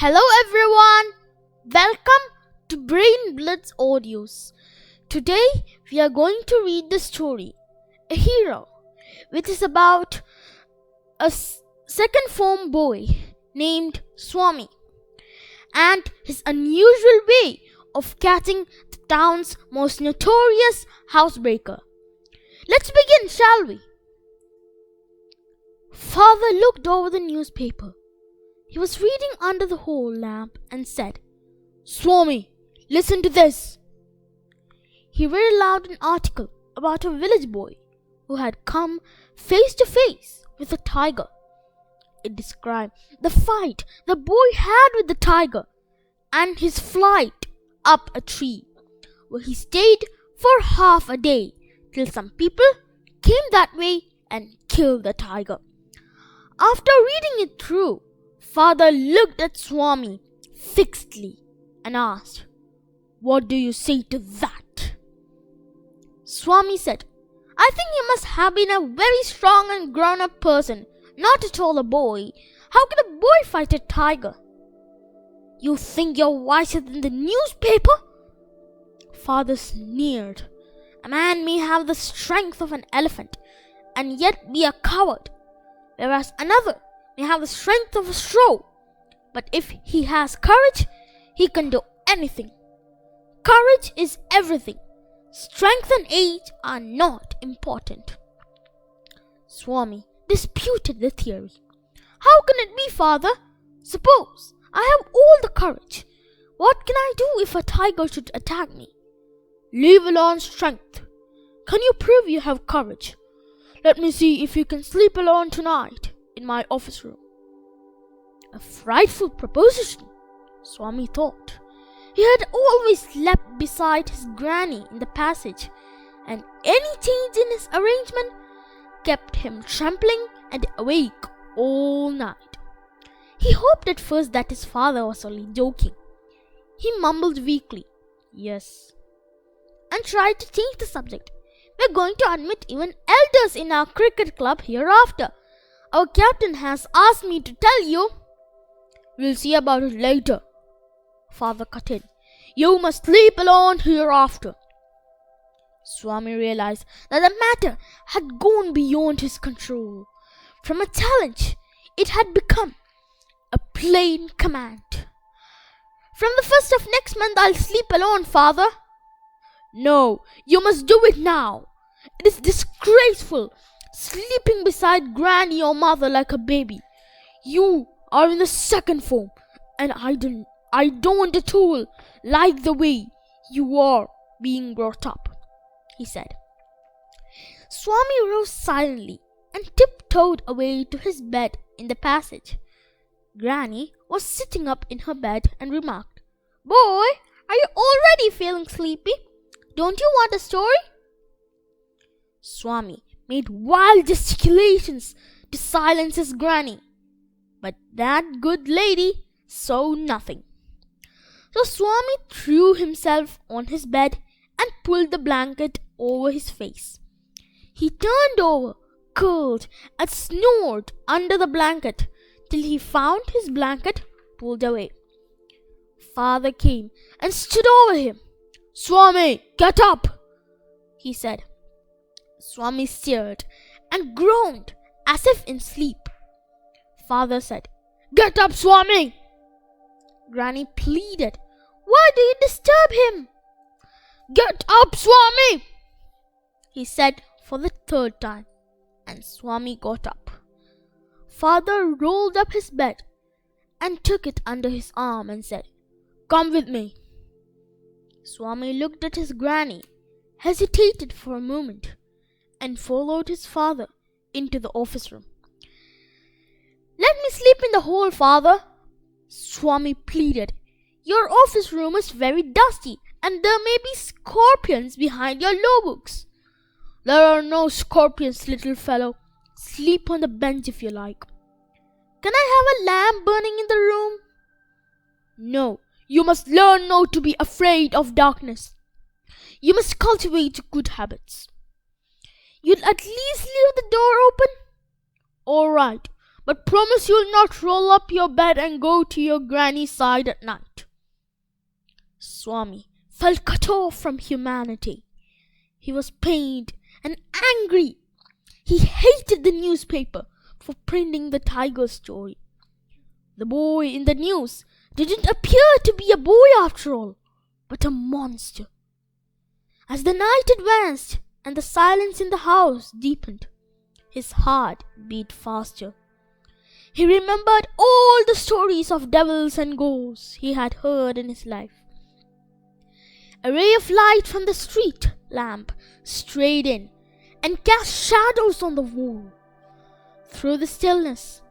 Hello everyone, welcome to Brain Blitz Audios. Today we are going to read the story, A Hero, which is about a second form boy named Swami and his unusual way of catching the town's most notorious housebreaker. Let's begin, shall we? Father looked over the newspaper. He was reading under the hall lamp and said, "Swami, listen to this." He read aloud an article about a village boy who had come face to face with a tiger. It described the fight the boy had with the tiger and his flight up a tree, where he stayed for half a day till some people came that way and killed the tiger. After reading it through, Father looked at Swami fixedly and asked, "What do you say to that?" Swami said, "I think he must have been a very strong and grown-up person, not at all a boy. How can a boy fight a tiger?" "You think you're wiser than the newspaper?" Father sneered. "A man may have the strength of an elephant and yet be a coward, whereas another may have the strength of a straw. But if he has courage, he can do anything. Courage is everything. Strength and age are not important." Swami disputed the theory. "How can it be, Father? Suppose I have all the courage. What can I do if a tiger should attack me?" "Leave alone strength. Can you prove you have courage? Let me see if you can sleep alone tonight in my office room." A frightful proposition, Swami thought. He had always slept beside his granny in the passage, and any change in his arrangement kept him trembling and awake all night. He hoped at first that his father was only joking. He mumbled weakly, "Yes," and tried to change the subject. "We're going to admit even elders in our cricket club hereafter. Our captain has asked me to tell you." "We'll see about it later," Father cut in. "You must sleep alone hereafter." Swami realized that the matter had gone beyond his control. From a challenge, it had become a plain command. "From the 1st of next month, I'll sleep alone, Father." "No, you must do it now. It is disgraceful, sleeping beside granny or mother like a baby. You are in the second form, and I don't at all like the way you are being brought up," he said. Swami rose silently and tiptoed away to his bed in the passage. Granny was sitting up in her bed and remarked, "Boy, are you already feeling sleepy? Don't you want a story?" Swami made wild gesticulations to silence his granny, but that good lady saw nothing. So Swami threw himself on his bed and pulled the blanket over his face. He turned over, curled, and snored under the blanket till he found his blanket pulled away. Father came and stood over him. "Swami, get up," he said. Swami stared and groaned as if in sleep. Father said, "Get up, Swami." Granny pleaded, "Why do you disturb him?" "Get up, Swami," he said for the third time, and Swami got up. Father rolled up his bed and took it under his arm and said, "Come with me." Swami looked at his granny, hesitated for a moment, and followed his father into the office room. "Let me sleep in the hall, Father," Swami pleaded. "Your office room is very dusty, and there may be scorpions behind your law books." "There are no scorpions, little fellow. Sleep on the bench if you like." "Can I have a lamp burning in the room?" "No, you must learn not to be afraid of darkness. You must cultivate good habits." "You'll at least leave the door open?" "All right, but promise you'll not roll up your bed and go to your granny's side at night." Swami felt cut off from humanity. He was pained and angry. He hated the newspaper for printing the tiger story. The boy in the news didn't appear to be a boy after all, but a monster. As the night advanced and the silence in the house deepened, his heart beat faster. He remembered all the stories of devils and ghosts he had heard in his life. A ray of light from the street lamp strayed in and cast shadows on the wall. Through the stillness,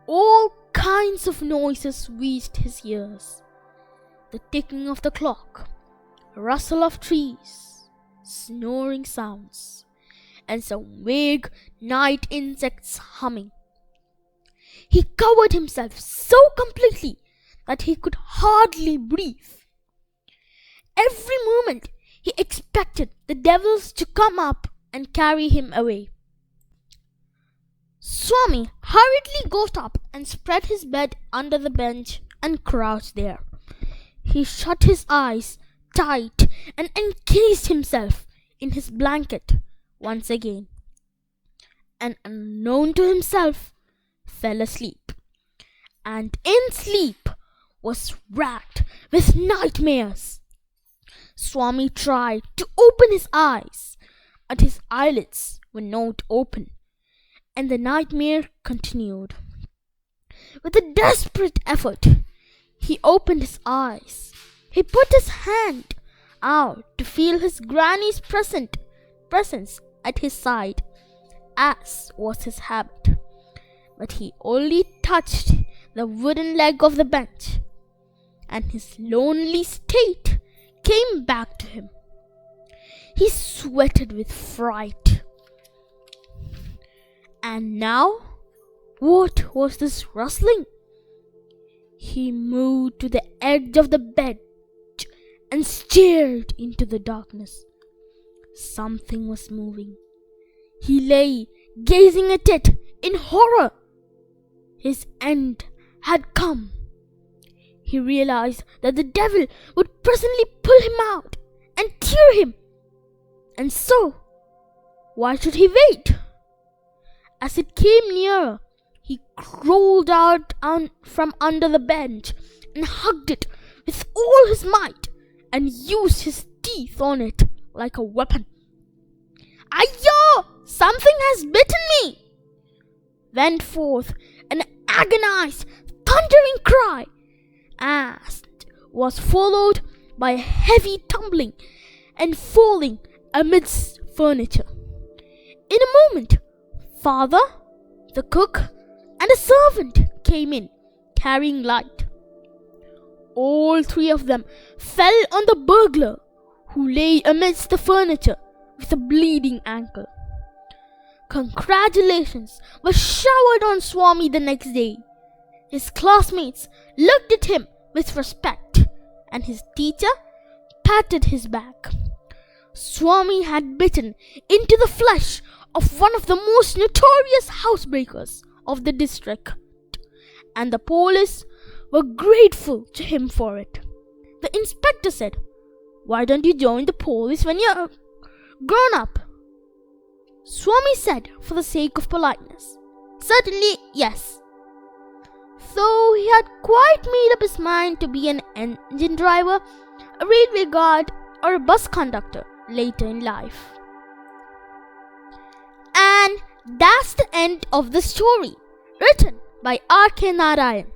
all kinds of noises reached his ears. The ticking of the clock, a rustle of trees, snoring sounds, and some vague night insects humming. He covered himself so completely that he could hardly breathe. Every moment he expected the devils to come up and carry him away. Swami hurriedly got up and spread his bed under the bench and crouched there. He shut his eyes tight and encased himself in his blanket once again, and unknown to himself fell asleep, and in sleep was racked with nightmares. Swami tried to open his eyes, but his eyelids were not open, and the nightmare continued. With a desperate effort, he opened his eyes. He put his hand out to feel his granny's presence at his side, as was his habit, but he only touched the wooden leg of the bench, and his lonely state came back to him. He sweated with fright. And now, what was this rustling? He moved to the edge of the bed and stared into the darkness. Something was moving. He lay gazing at it in horror. His end had come. He realized that the devil would presently pull him out and tear him. And so, why should he wait? As it came nearer, he crawled out from under the bench and hugged it with all his might and used his teeth on it like a weapon. "Ayyo! Something has bitten me!" went forth an agonized, thundering cry, as was followed by a heavy tumbling and falling amidst furniture. In a moment, father, the cook, and a servant came in, carrying light. All three of them fell on the burglar, who lay amidst the furniture with a bleeding ankle. Congratulations were showered on Swami the next day. His classmates looked at him with respect, and his teacher patted his back. Swami had bitten into the flesh of one of the most notorious housebreakers of the district, and the police were grateful to him for it. The inspector said, "Why don't you join the police when you're grown up?" Swami said, for the sake of politeness, "Certainly, yes." Though he had quite made up his mind to be an engine driver, a railway guard, or a bus conductor later in life. And that's the end of the story, written by R.K. Narayan,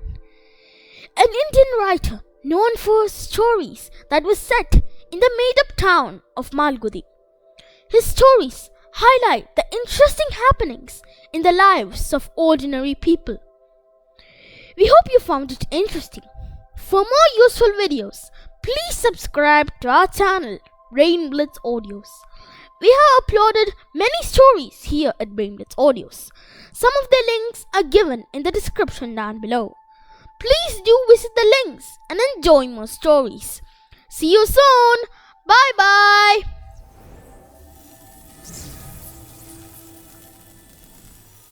an Indian writer known for stories that were set in the made-up town of Malgudi. His stories highlight the interesting happenings in the lives of ordinary people. We hope you found it interesting. For more useful videos, please subscribe to our channel, Brain Blitz Audios. We have uploaded many stories here at Brain Blitz Audios. Some of the links are given in the description down below. Please do visit the links and enjoy more stories. See you soon!